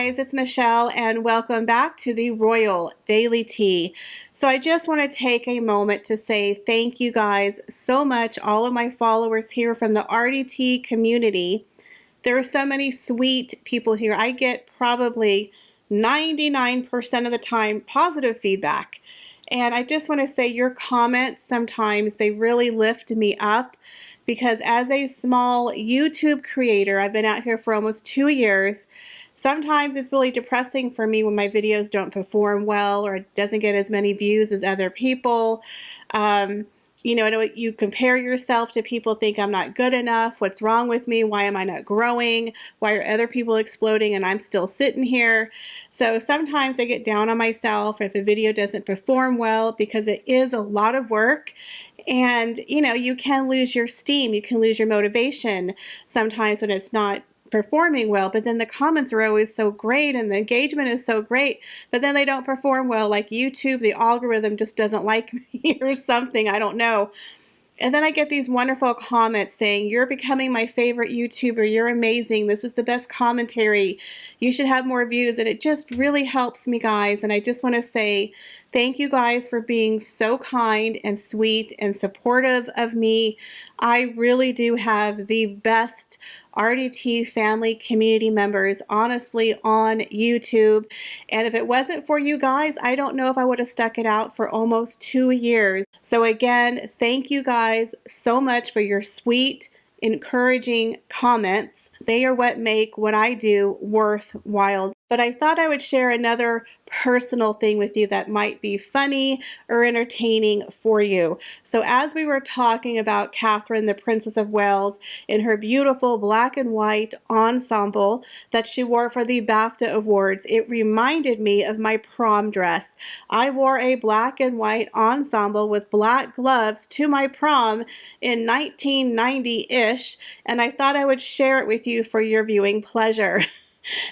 guys, it's Michelle and welcome back to the Royal Daily Tea. So I just want to take a moment to say thank you guys so much, all of my followers here from the RDT community. There are so many sweet people here. I get probably 99% of the time positive feedback. And I just want to say your comments sometimes, they really lift me up, because as a small YouTube creator, I've been out here for almost 2 years. Sometimes it's really depressing for me when my videos don't perform well or it doesn't get as many views as other people. You compare yourself to people, think I'm not good enough. What's wrong with me? Why am I not growing? Why are other people exploding and I'm still sitting here? So sometimes I get down on myself if a video doesn't perform well, because it is a lot of work. And, you can lose your steam. You can lose your motivation sometimes when it's not performing well, but then the comments are always so great and the engagement is so great, but then they don't perform well. Like YouTube, the algorithm just doesn't like me or something, I don't know. And then I get these wonderful comments saying, you're becoming my favorite YouTuber, you're amazing, this is the best commentary, you should have more views. And it just really helps me, guys. And I just want to say thank you guys for being so kind and sweet and supportive of me. I really do have the best RDT family community members, honestly, on YouTube. And if it wasn't for you guys, I don't know if I would have stuck it out for almost 2 years. So again, thank you guys so much for your sweet, encouraging comments. They are what make what I do worthwhile. But I thought I would share another personal thing with you that might be funny or entertaining for you. So as we were talking about Catherine, the Princess of Wales, in her beautiful black and white ensemble that she wore for the BAFTA Awards, it reminded me of my prom dress. I wore a black and white ensemble with black gloves to my prom in 1990-ish, and I thought I would share it with you for your viewing pleasure.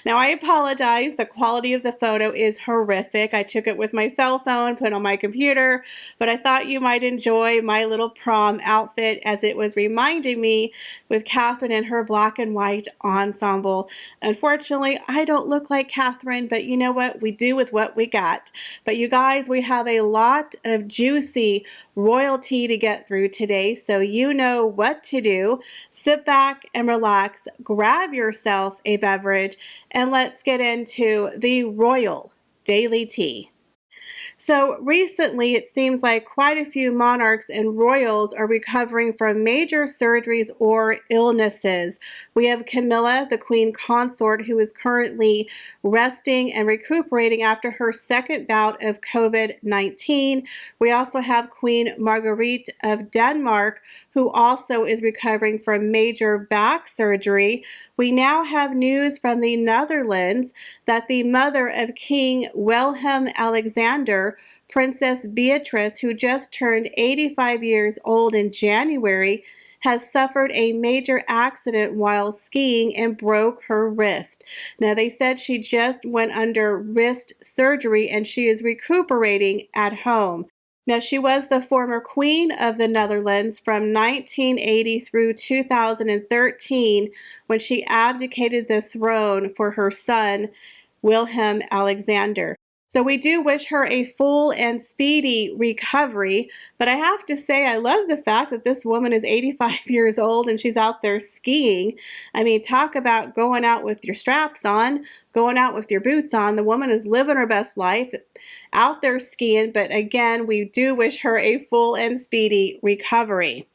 Now, I apologize. The quality of the photo is horrific. I took it with my cell phone, put it on my computer, but I thought you might enjoy my little prom outfit, as it was reminding me with Catherine in her black and white ensemble. Unfortunately, I don't look like Catherine, but you know what? We do with what we got. But you guys, we have a lot of juicy royalty to get through today, so you know what to do. Sit back and relax, grab yourself a beverage, and let's get into the Royal Daily Tea. So recently, it seems like quite a few monarchs and royals are recovering from major surgeries or illnesses. We have Camilla, the Queen Consort, who is currently resting and recuperating after her second bout of COVID-19. We also have Queen Marguerite of Denmark, who also is recovering from major back surgery. We now have news from the Netherlands that the mother of King Willem Alexander, Princess Beatrix, who just turned 85 years old in January, has suffered a major accident while skiing and broke her wrist. Now, they said she just went under wrist surgery and she is recuperating at home. Now, she was the former Queen of the Netherlands from 1980 through 2013, when she abdicated the throne for her son, Willem Alexander. So we do wish her a full and speedy recovery, but I have to say I love the fact that this woman is 85 years old and she's out there skiing. I mean, talk about going out with your straps on, going out with your boots on. The woman is living her best life out there skiing, but again, we do wish her a full and speedy recovery.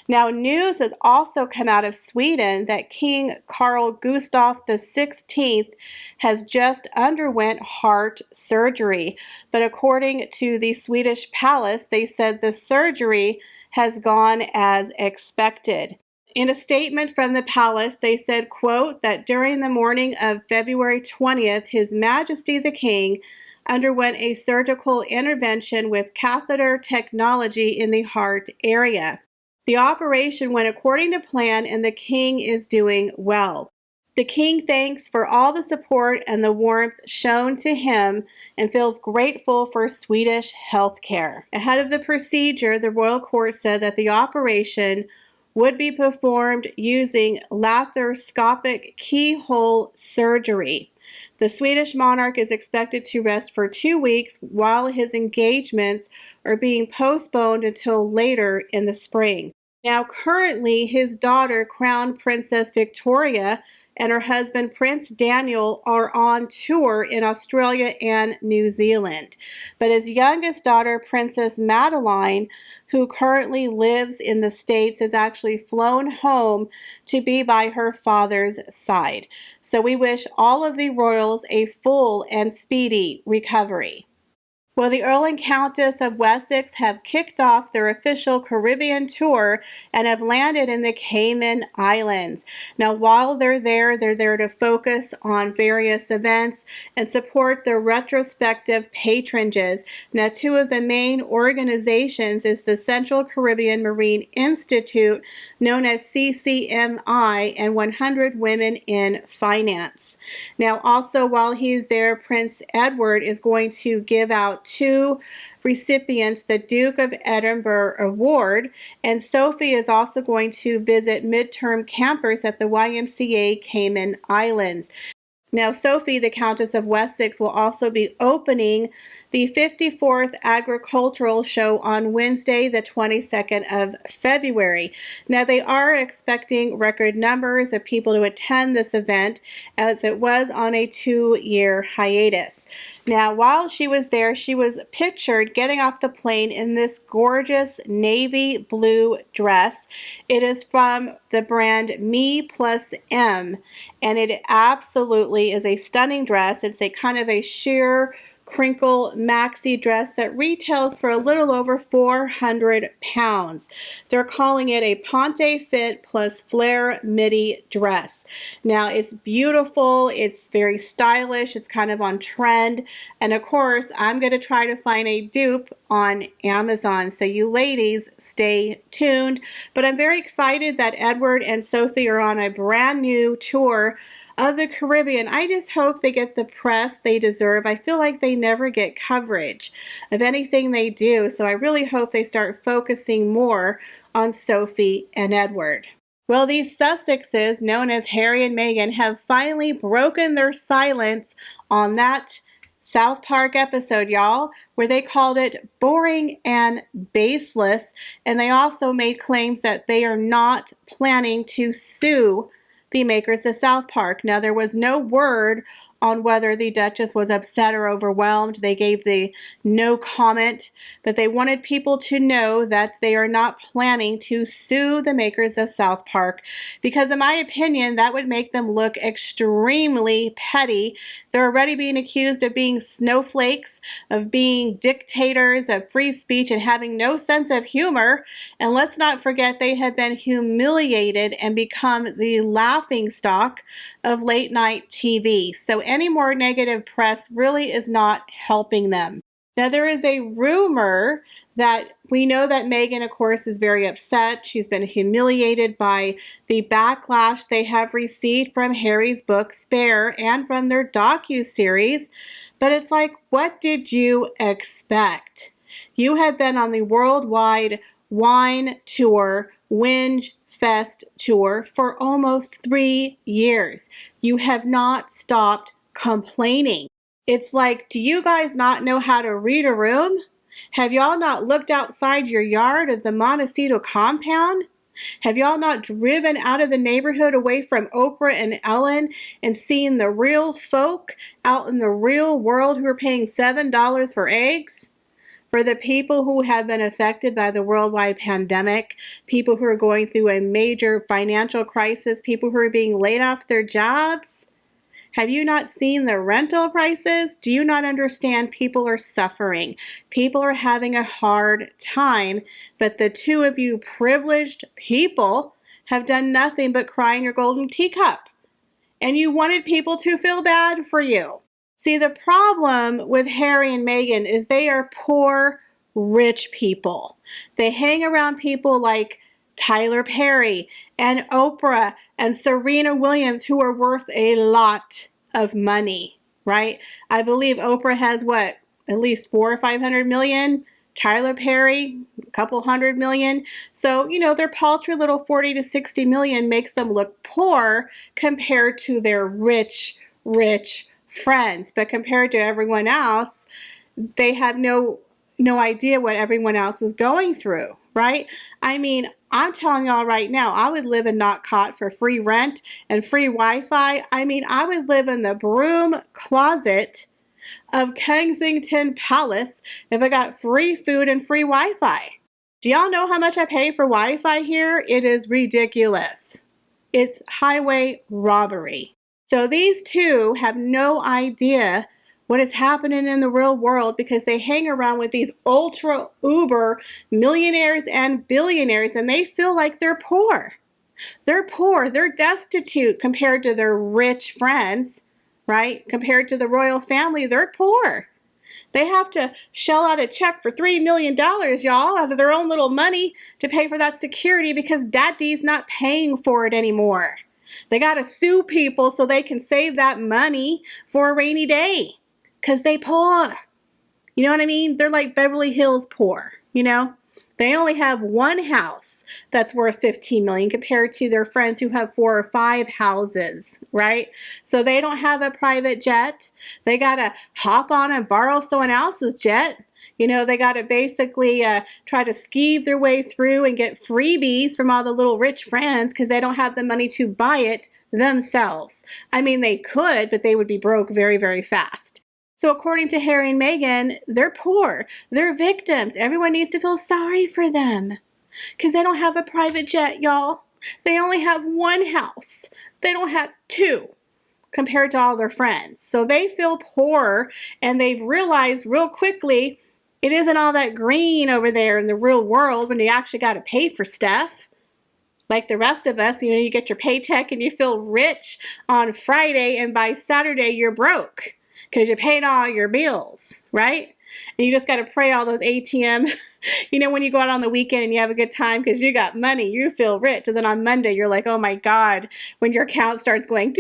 Now, news has also come out of Sweden that King Carl Gustaf XVI has just underwent heart surgery. But according to the Swedish palace, they said the surgery has gone as expected. In a statement from the palace, they said, quote, that during the morning of February 20th, His Majesty the King underwent a surgical intervention with catheter technology in the heart area. The operation went according to plan and the king is doing well. The king thanks for all the support and the warmth shown to him and feels grateful for Swedish healthcare. Ahead of the procedure, the royal court said that the operation would be performed using laparoscopic keyhole surgery. The Swedish monarch is expected to rest for 2 weeks while his engagements are being postponed until later in the spring. Now, currently, his daughter, Crown Princess Victoria, and her husband, Prince Daniel, are on tour in Australia and New Zealand. But his youngest daughter, Princess Madeline, who currently lives in the States, is actually flown home to be by her father's side. So we wish all of the royals a full and speedy recovery. Well, the Earl and Countess of Wessex have kicked off their official Caribbean tour and have landed in the Cayman Islands. Now, while they're there to focus on various events and support their retrospective patronages. Now, two of the main organizations is the Central Caribbean Marine Institute, known as CCMI, and 100 Women in Finance. Now, also, while he's there, Prince Edward is going to give out 2 recipients the Duke of Edinburgh Award, and Sophie is also going to visit midterm campers at the YMCA Cayman Islands. Now, Sophie, the Countess of Wessex, will also be opening the 54th Agricultural Show on Wednesday, the 22nd of February. Now, they are expecting record numbers of people to attend this event, as it was on a 2-year hiatus. Now, while she was there, she was pictured getting off the plane in this gorgeous navy blue dress. It is from the brand Me Plus M, and it absolutely is a stunning dress. It's a kind of a sheer crinkle maxi dress that retails for a little over 400 pounds. They're calling it a Ponte Fit plus flare midi dress. Now, it's beautiful, it's very stylish, it's kind of on trend, and of course, I'm going to try to find a dupe on Amazon, so you ladies stay tuned. But I'm very excited that Edward and Sophie are on a brand new tour of the Caribbean. I just hope they get the press they deserve. I feel like they never get coverage of anything they do, so I really hope they start focusing more on Sophie and Edward. Well, these Sussexes, known as Harry and Meghan, have finally broken their silence on that South Park episode, y'all, where they called it boring and baseless, and they also made claims that they are not planning to sue the makers of South Park. Now, there was no word on whether the Duchess was upset or overwhelmed. They gave the no comment, but they wanted people to know that they are not planning to sue the makers of South Park, because in my opinion, that would make them look extremely petty. They're already being accused of being snowflakes, of being dictators of free speech, and having no sense of humor. And let's not forget, they have been humiliated and become the laughingstock of late night TV. So any more negative press really is not helping them. Now, there is a rumor that we know that Meghan, of course, is very upset. She's been humiliated by the backlash they have received from Harry's book, Spare, and from their docuseries. But it's like, what did you expect? You have been on the worldwide wine tour, Whinge Fest tour, for almost 3 years. You have not stopped complaining. It's like, do you guys not know how to read a room? Have y'all not looked outside your yard of the Montecito compound? Have y'all not driven out of the neighborhood away from Oprah and Ellen and seen the real folk out in the real world who are paying $7 for eggs? For the people who have been affected by the worldwide pandemic, people who are going through a major financial crisis, people who are being laid off their jobs? Have you not seen the rental prices? Do you not understand people are suffering? People are having a hard time, but the two of you privileged people have done nothing but cry in your golden teacup. And you wanted people to feel bad for you. See, the problem with Harry and Meghan is they are poor, rich people. They hang around people like Tyler Perry and Oprah and Serena Williams, who are worth a lot of money, right? I believe Oprah has what, at least 400 or 500 million. Tyler Perry, a couple $100 million. So, their paltry little 40 to 60 million makes them look poor compared to their rich friends. But compared to everyone else, they have no idea what everyone else is going through, right? I mean, I'm telling y'all right now, I would live in Not Caught for free rent and free Wi-Fi. I mean, I would live in the broom closet of Kensington Palace if I got free food and free Wi-Fi. Do y'all know how much I pay for Wi-Fi here? It is ridiculous. It's highway robbery. So these two have no idea what is happening in the real world because they hang around with these ultra uber millionaires and billionaires and they feel like they're poor. They're poor. They're destitute compared to their rich friends, right? Compared to the royal family, they're poor. They have to shell out a check for $3 million, y'all, out of their own little money to pay for that security because daddy's not paying for it anymore. They got to sue people so they can save that money for a rainy day. Because they poor. You know what I mean? They're like Beverly Hills poor, They only have one house that's worth $15 million compared to their friends who have 4 or 5 houses, right? So they don't have a private jet. They got to hop on and borrow someone else's jet. They got to basically try to skeeve their way through and get freebies from all the little rich friends because they don't have the money to buy it themselves. I mean, they could, but they would be broke very, very fast. So according to Harry and Meghan, they're poor. They're victims. Everyone needs to feel sorry for them because they don't have a private jet, y'all. They only have one house. They don't have 2 compared to all their friends. So they feel poor and they've realized real quickly it isn't all that green over there in the real world when you actually got to pay for stuff. Like the rest of us, you get your paycheck and you feel rich on Friday and by Saturday you're broke. Because you paid all your bills, right? And you just got to pray all those ATM. When you go out on the weekend and you have a good time because you got money, you feel rich. And then on Monday, you're like, oh my God, when your account starts going,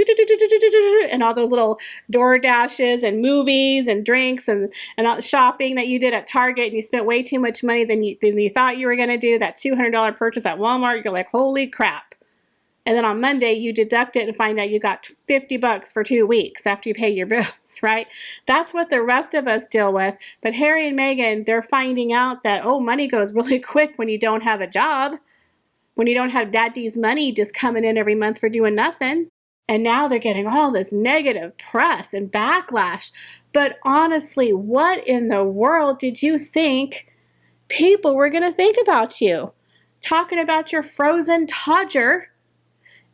and all those little door dashes and movies and drinks and all shopping that you did at Target and you spent way too much money than you thought you were going to do, that $200 purchase at Walmart, you're like, holy crap. And then on Monday, you deduct it and find out you got $50 for 2 weeks after you pay your bills, right? That's what the rest of us deal with. But Harry and Meghan, they're finding out that, money goes really quick when you don't have a job, when you don't have daddy's money just coming in every month for doing nothing. And now they're getting all this negative press and backlash. But honestly, what in the world did you think people were going to think about you? Talking about your frozen Todger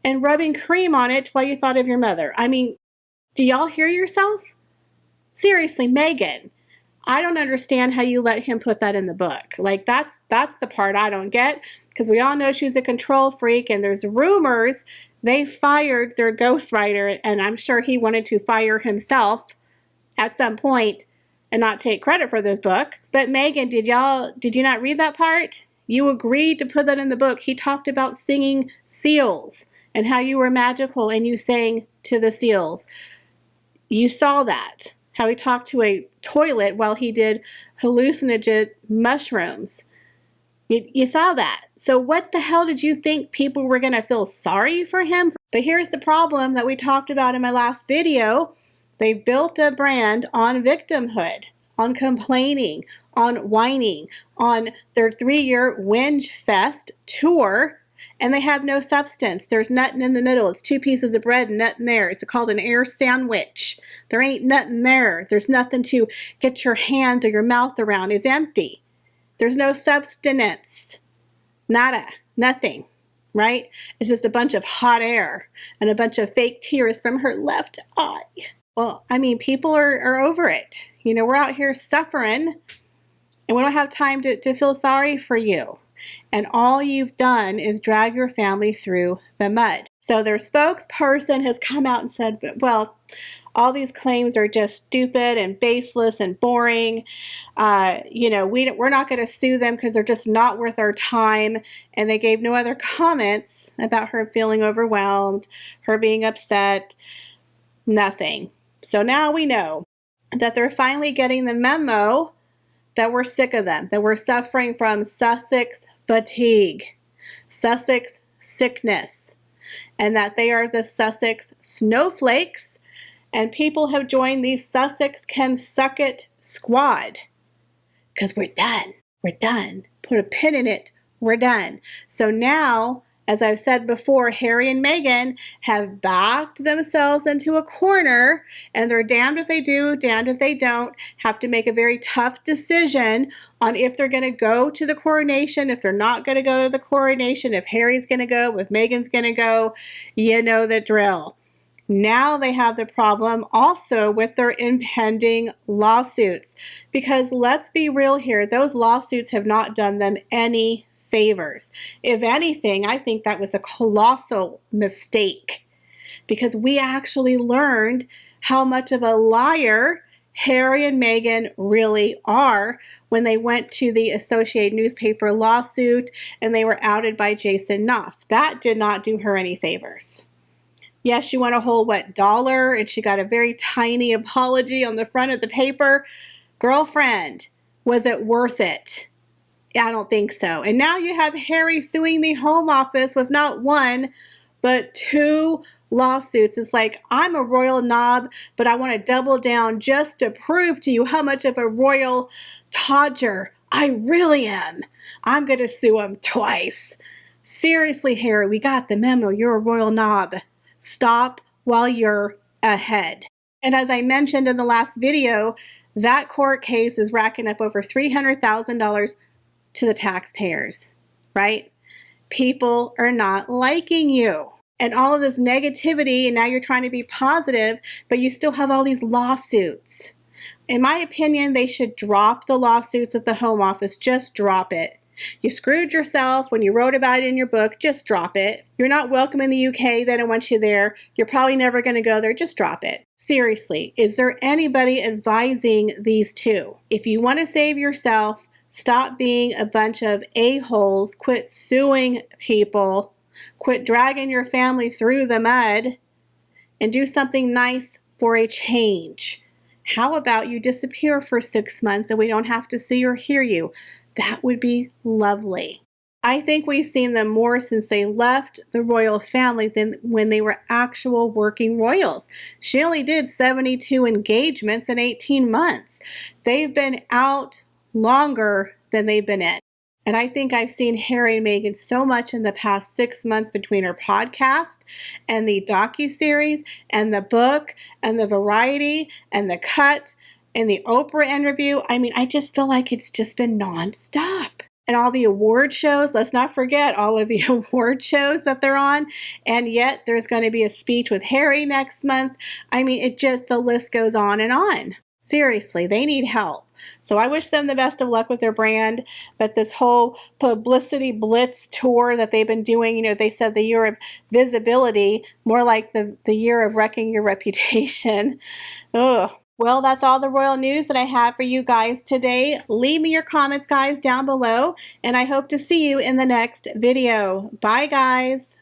and rubbing cream on it while you thought of your mother. I mean, do y'all hear yourself? Seriously, Meghan, I don't understand how you let him put that in the book. Like, that's the part I don't get, because we all know she's a control freak, and there's rumors they fired their ghostwriter, and I'm sure he wanted to fire himself at some point and not take credit for this book. But Meghan, did you not read that part? You agreed to put that in the book. He talked about singing seals and how you were magical and you sang to the seals. You saw that. How he talked to a toilet while he did hallucinogen mushrooms. You saw that. So what the hell did you think people were going to feel sorry for him? But here's the problem that we talked about in my last video. They built a brand on victimhood, on complaining, on whining, on their 3-year Whinge Fest tour. And they have no substance. There's nothing in the middle. It's 2 pieces of bread and nothing there. It's called an air sandwich. There ain't nothing there. There's nothing to get your hands or your mouth around. It's empty. There's no substance. Nada. Nothing. Right? It's just a bunch of hot air and a bunch of fake tears from her left eye. Well, I mean, people are over it. We're out here suffering and we don't have time to feel sorry for you. And all you've done is drag your family through the mud. So their spokesperson has come out and said, well, all these claims are just stupid and baseless and boring. We're not going to sue them because they're just not worth our time. And they gave no other comments about her feeling overwhelmed, her being upset, nothing. So now we know that they're finally getting the memo that we're sick of them, that we're suffering from Sussex fatigue, Sussex sickness, and that they are the Sussex snowflakes, and people have joined the Sussex Can Suck It squad. Because we're done. We're done. Put a pin in it. We're done. So now, as I've said before, Harry and Meghan have backed themselves into a corner, and they're damned if they do, damned if they don't, have to make a very tough decision on if they're going to go to the coronation, if they're not going to go to the coronation, if Harry's going to go, if Meghan's going to go. You know the drill. Now they have the problem also with their impending lawsuits, because let's be real here, those lawsuits have not done them any favors. If anything, I think that was a colossal mistake, because we actually learned how much of a liar Harry and Meghan really are when they went to the Associated Newspaper lawsuit and they were outed by Jason Knopf. That did not do her any favors. Yes, she won a whole, $1, and she got a very tiny apology on the front of the paper. Girlfriend, was it worth it? I don't think so. And now you have Harry suing the Home Office with not one, but 2 lawsuits. It's like, I'm a royal knob, but I want to double down just to prove to you how much of a royal todger I really am. I'm going to sue him twice. Seriously, Harry, we got the memo. You're a royal knob. Stop while you're ahead. And as I mentioned in the last video, that court case is racking up over $300,000 to the taxpayers, right? People are not liking you. And all of this negativity, and now you're trying to be positive, but you still have all these lawsuits. In my opinion, they should drop the lawsuits with the Home Office. Just drop it. You screwed yourself when you wrote about it in your book. Just drop it. You're not welcome in the UK. They don't want you there. You're probably never going to go there. Just drop it. Seriously, is there anybody advising these 2? If you want to save yourself, stop being a bunch of a-holes. Quit suing people. Quit dragging your family through the mud, and do something nice for a change. How about you disappear for 6 months and we don't have to see or hear you? That would be lovely. I think we've seen them more since they left the royal family than when they were actual working royals. She only did 72 engagements in 18 months. They've been out longer than they've been in. And I think I've seen Harry and Meghan so much in the past 6 months between her podcast and the docuseries and the book and the variety and the cut and the Oprah interview. I mean, I just feel like it's just been nonstop. And all the award shows, let's not forget all of the award shows that they're on. And yet there's going to be a speech with Harry next month. I mean, the list goes on and on. Seriously, they need help. So I wish them the best of luck with their brand. But this whole publicity blitz tour that they've been doing, they said the year of visibility, more like the year of wrecking your reputation. Ugh. Well, that's all the royal news that I have for you guys today. Leave me your comments, guys, down below, and I hope to see you in the next video. Bye, guys.